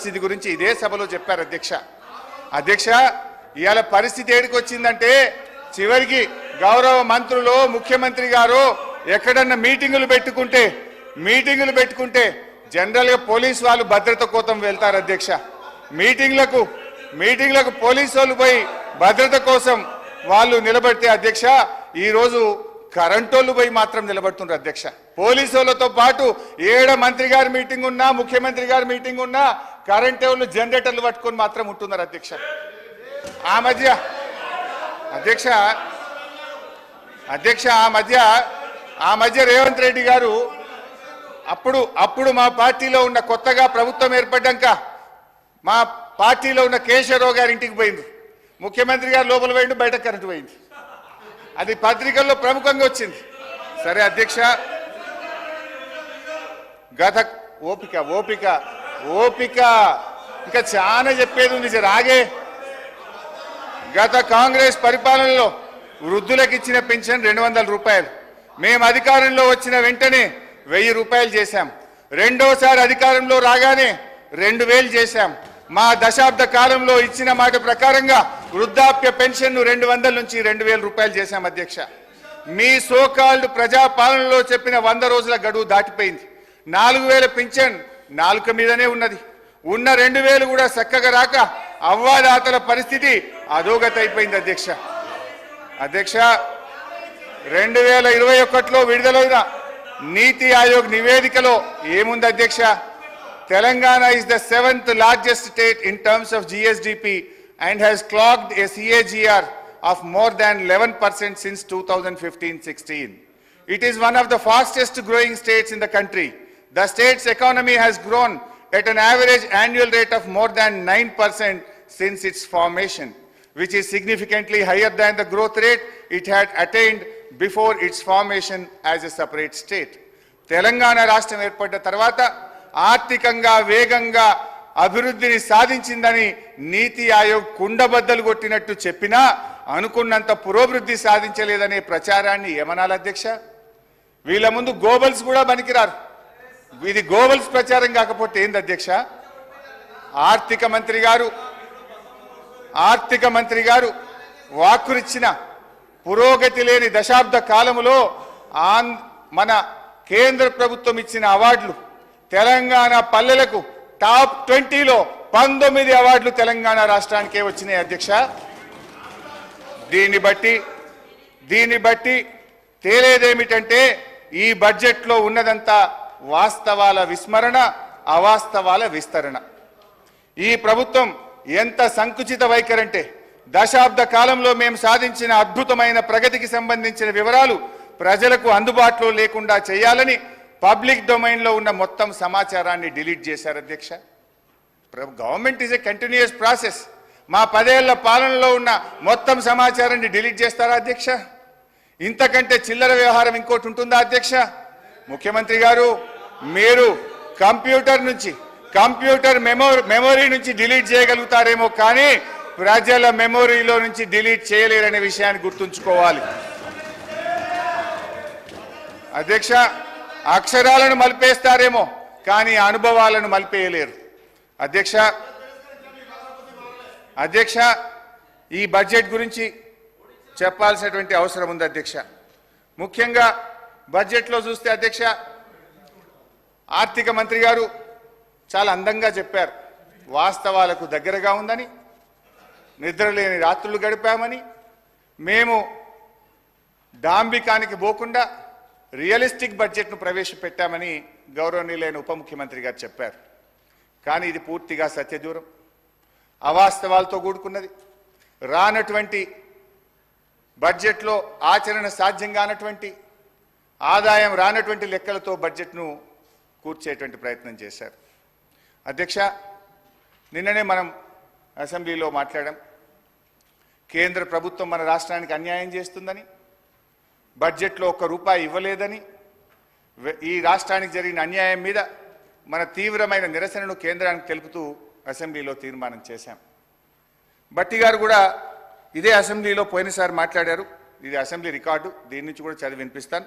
పరిస్థితి గురించి ఇదే సభలో చెప్పారు అధ్యక్ష. అధ్యక్ష, ఇవాళ పరిస్థితి ఏడికి వచ్చిందంటే చివరికి గౌరవ మంత్రులు ముఖ్యమంత్రి గారు ఎక్కడన్నా మీటింగులు పెట్టుకుంటే జనరల్గా పోలీసు వాళ్ళు భద్రత కోసం వెళ్తారు అధ్యక్ష. మీటింగ్లకు పోలీసు వాళ్ళు పోయి భద్రత కోసం వాళ్ళు నిలబడితే అధ్యక్ష, ఈరోజు కరెంటోళ్ళు పోయి మాత్రం నిలబడుతున్నారు అధ్యక్ష. పోలీసు వాళ్ళతో పాటు ఏడ మంత్రి గారి మీటింగ్ ఉన్నా ముఖ్యమంత్రి గారి మీటింగ్ ఉన్నా కరెంట్ వాళ్ళు జనరేటర్లు పట్టుకొని మాత్రం ఉంటున్నారు అధ్యక్ష. ఆ మధ్య రేవంత్ రెడ్డి గారు అప్పుడు మా పార్టీలో ఉన్న కొత్తగా ప్రభుత్వం ఏర్పడ్డాక మా పార్టీలో ఉన్న కేశవరావు గారి ఇంటికి పోయింది. ముఖ్యమంత్రి గారు లోపల పోయింది, బయట కరెంటు పోయింది. అది పత్రికల్లో ప్రముఖంగా వచ్చింది. సరే అధ్యక్ష, గత ఓపిక ఇంకా చాలా చెప్పేది ఉంది. రాగే గత కాంగ్రెస్ పరిపాలనలో వృద్ధులకు ఇచ్చిన పెన్షన్ 200 రూపాయలు. మేము అధికారంలో వచ్చిన వెంటనే 1000 రూపాయలు చేశాం. రెండోసారి అధికారంలో రాగానే 2000 చేశాం. మా దశాబ్ద కాలంలో ఇచ్చిన మాట ప్రకారంగా వృద్ధాప్య పెన్షన్ 200 నుంచి 2000 రూపాయలు చేశాం అధ్యక్ష. మీ సోకాల్డ్ ప్రజాపాలనలో చెప్పిన 100 రోజుల గడువు దాటిపోయింది. 4000 పెన్షన్ నాలుక మీదనే ఉన్నది. ఉన్న 2000 కూడా చక్కగా రాక అవ్వాదాతల పరిస్థితి అధోగతి అయిపోయింది అధ్యక్ష. 2021లో విడుదలైన నీతి ఆయోగ్ నివేదికలో ఏముంది అధ్యక్ష? Telangana is the 7th largest state in terms of GSDP and has clocked a CAGR of more than 11% since 2015-16. It is one of the fastest growing states in the country. The state's economy has grown at an average annual rate of more than 9% since its formation, which is significantly higher than the growth rate it had attained before its formation as a separate state. Telangana రాష్ట్రం ఏర్పడ్డ తర్వాత ఆర్థికంగా వేగంగా అభివృద్ధిని సాధించిందని నీతి ఆయోగ్ కుండబద్దలు కొట్టినట్టు చెప్పినా అనుకున్నంత పురోభివృద్ధి సాధించలేదనే ప్రచారాన్ని ఏమనాలి అధ్యక్ష? వీళ్ళ ముందు గోబల్స్ కూడా పనికిరారు. ఇది గోబల్స్ ప్రచారం కాకపోతే ఏంది అధ్యక్ష? ఆర్థిక మంత్రి గారు వాక్కునిచ్చిన పురోగతి లేని దశాబ్ద కాలములో మన కేంద్ర ప్రభుత్వం ఇచ్చిన అవార్డులు తెలంగాణ పల్లెలకు టాప్ 20లో 19 అవార్డులు తెలంగాణ రాష్ట్రానికే వచ్చినాయి అధ్యక్ష. దీన్ని బట్టి తేలేదేమిటంటే ఈ బడ్జెట్లో ఉన్నదంతా వాస్తవాల విస్మరణ, అవాస్తవాల విస్తరణ. ఈ ప్రభుత్వం ఎంత సంకుచిత వైఖరంటే దశాబ్ద కాలంలో మేము సాధించిన అద్భుతమైన ప్రగతికి సంబంధించిన వివరాలు ప్రజలకు అందుబాటులో లేకుండా చేయాలని పబ్లిక్ డొమైన్లో ఉన్న మొత్తం సమాచారాన్ని డిలీట్ చేశారు అధ్యక్ష. Government is a continuous process. మా 10 ఏళ్ల పాలనలో ఉన్న మొత్తం సమాచారాన్ని డిలీట్ చేస్తారా అధ్యక్ష? ఇంతకంటే చిల్లర వ్యవహారం ఇంకోటి ఉంటుందా అధ్యక్ష? ముఖ్యమంత్రి గారు, మీరు కంప్యూటర్ మెమొరీ నుంచి డిలీట్ చేయగలుగుతారేమో కానీ ప్రజల మెమొరీలో నుంచి డిలీట్ చేయలేరనే విషయాన్ని గుర్తుంచుకోవాలి అధ్యక్ష. అక్షరాలను మలిపేస్తారేమో కానీ అనుభవాలను మలిపేయలేరు అధ్యక్ష. ఈ బడ్జెట్ గురించి చెప్పాల్సినటువంటి అవసరం ఉంది అధ్యక్ష. ముఖ్యంగా బడ్జెట్లో చూస్తే అధ్యక్ష, ఆర్థిక మంత్రి గారు చాలా అందంగా చెప్పారు. వాస్తవాలకు దగ్గరగా ఉందని, నిద్రలేని రాత్రులు గడిపామని, మేము డాంబికానికి పోకుండా రియలిస్టిక్ బడ్జెట్ను ప్రవేశపెట్టామని గౌరవనీయులైన ఉప ముఖ్యమంత్రి గారు చెప్పారు. కానీ ఇది పూర్తిగా సత్యదూరం, అవాస్తవాలతో కూడుకున్నది. రానటువంటి బడ్జెట్లో ఆచరణ సాధ్యం కానటువంటి, ఆదాయం రానటువంటి లెక్కలతో బడ్జెట్ను కూర్చేటువంటి ప్రయత్నం చేశారు అధ్యక్ష. నిన్ననే మనం అసెంబ్లీలో మాట్లాడాం. కేంద్ర ప్రభుత్వం మన రాష్ట్రానికి అన్యాయం చేస్తుందని, బడ్జెట్లో ₹1 ఇవ్వలేదని, ఈ రాష్ట్రానికి జరిగిన అన్యాయం మీద మన తీవ్రమైన నిరసనను కేంద్రానికి తెలుపుతూ అసెంబ్లీలో తీర్మానం చేశాం. భట్టి గారు కూడా ఇదే అసెంబ్లీలో పోయినసారి మాట్లాడారు. ఇది అసెంబ్లీ రికార్డు, దీని నుంచి కూడా చదివి వినిపిస్తాను.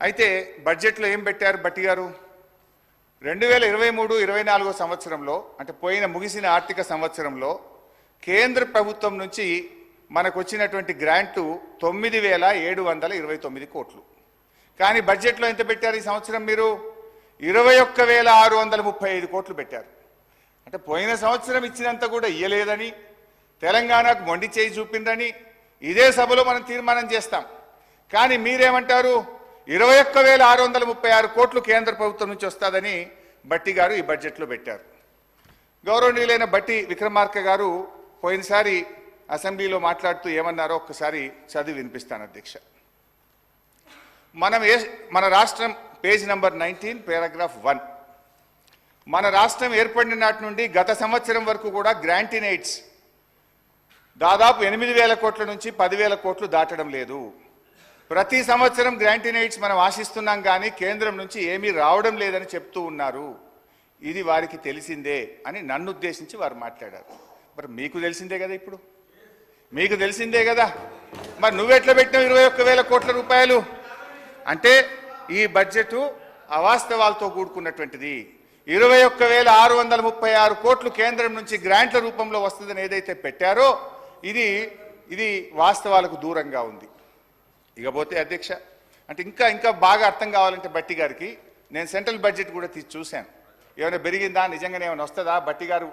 అయితే బడ్జెట్లో ఏం పెట్టారు భట్టి గారు? 2023-24 సంవత్సరంలో అంటే ముగిసిన ఆర్థిక సంవత్సరంలో కేంద్ర ప్రభుత్వం నుంచి మనకు వచ్చినటువంటి గ్రాంటు 9,729 కోట్లు. కానీ బడ్జెట్లో ఎంత పెట్టారు ఈ సంవత్సరం? మీరు 21,635 కోట్లు పెట్టారు. అంటే పోయిన సంవత్సరం ఇచ్చినంత కూడా ఇయ్యలేదని, తెలంగాణకు మొండి చేయి చూపిందని ఇదే సభలో మనం తీర్మానం చేస్తాం. కానీ మీరేమంటారు? 21,636 కోట్లు కేంద్ర ప్రభుత్వం నుంచి వస్తుందని భట్టి గారు ఈ బడ్జెట్లో పెట్టారు. గౌరవనీయులైన భట్టి విక్రమార్క గారు పోయినసారి అసెంబ్లీలో మాట్లాడుతూ ఏమన్నారో ఒక్కసారి చదివి వినిపిస్తాను అధ్యక్ష. మన రాష్ట్రం పేజ్ నంబర్ 19 పారాగ్రాఫ్ 1. మన రాష్ట్రం ఏర్పడిన నాటి నుండి గత సంవత్సరం వరకు కూడా గ్రాంట్ ఇన్ ఎయిడ్స్ దాదాపు 8,000 కోట్ల నుంచి 10,000 కోట్లు దాటడం లేదు. ప్రతి సంవత్సరం గ్రాంట్ ఇన్ ఎయిడ్స్ మనం ఆశిస్తున్నాం కానీ కేంద్రం నుంచి ఏమీ రావడం లేదని చెప్తూ ఉన్నారు. ఇది వారికి తెలిసిందే అని నన్ను ఉద్దేశించి వారు మాట్లాడారు. మరి మీకు తెలిసిందే కదా, ఇప్పుడు మీకు తెలిసిందే కదా. మరి నువ్వెట్లా పెట్టినావు 21,000 కోట్ల రూపాయలు? అంటే ఈ బడ్జెట్ అవాస్తవాలతో కూడుకున్నటువంటిది. 21,636 కోట్లు కేంద్రం నుంచి గ్రాంట్ల రూపంలో వస్తుందని ఏదైతే పెట్టారో ఇది వాస్తవాలకు దూరంగా ఉంది. ఇకపోతే అధ్యక్ష, అంటే ఇంకా బాగా అర్థం కావాలంటే భట్టి గారికి నేను సెంట్రల్ బడ్జెట్ కూడా తీసి చూశాను. ఏమైనా పెరిగిందా, నిజంగానే ఏమైనా వస్తుందా? భట్టి గారు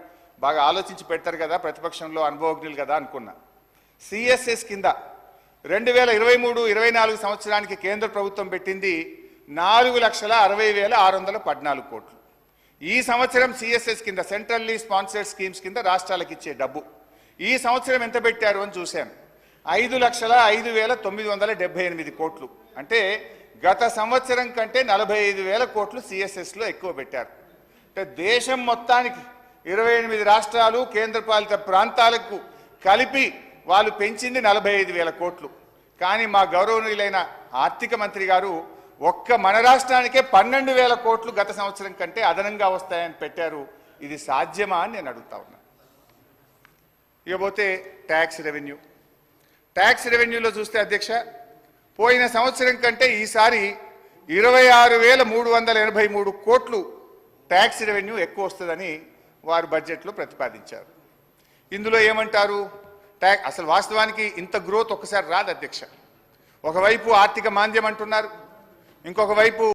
బాగా ఆలోచించి పెడతారు కదా, ప్రతిపక్షంలో అనుభవజ్ఞులు కదా అనుకున్నా. సిఎస్ఎస్ కింద 2023-24 సంవత్సరానికి కేంద్ర ప్రభుత్వం పెట్టింది 4,60,614 కోట్లు. ఈ సంవత్సరం సిఎస్ఎస్ కింద సెంట్రల్లీ స్పాన్సర్డ్ స్కీమ్స్ కింద రాష్ట్రాలకు ఇచ్చే డబ్బు ఈ సంవత్సరం ఎంత పెట్టారు అని చూశాను. 5,05,978 కోట్లు. అంటే గత సంవత్సరం కంటే 45,000 కోట్లు సిఎస్ఎస్లో ఎక్కువ పెట్టారు. అంటే దేశం మొత్తానికి 28 రాష్ట్రాలు కేంద్రపాలిత ప్రాంతాలకు కలిపి వాళ్ళు పెంచింది 45,000 కోట్లు. కానీ మా గౌరవనీయులైన ఆర్థిక మంత్రి గారు ఒక్క మన రాష్ట్రానికే 12,000 కోట్లు గత సంవత్సరం కంటే అదనంగా వస్తాయని పెట్టారు. ఇది సాధ్యమా అని నేను అడుగుతా ఉన్నా. ఇకపోతే ట్యాక్స్ రెవెన్యూలో చూస్తే అధ్యక్ష, పోయిన సంవత్సరం కంటే ఈసారి 26,383 కోట్లు ట్యాక్స్ రెవెన్యూ ఎక్కువ వస్తుందని వారు బడ్జెట్లో ప్రతిపాదించారు. ఇందులో ఏమంటారు? అసలు వాస్తవానికి ఇంత గ్రోత్ ఒక్కసారి రాదు అధ్యక్ష. ఒకవైపు ఆర్థిక మాంద్యం అంటున్నారు, ఇంకొక వైపు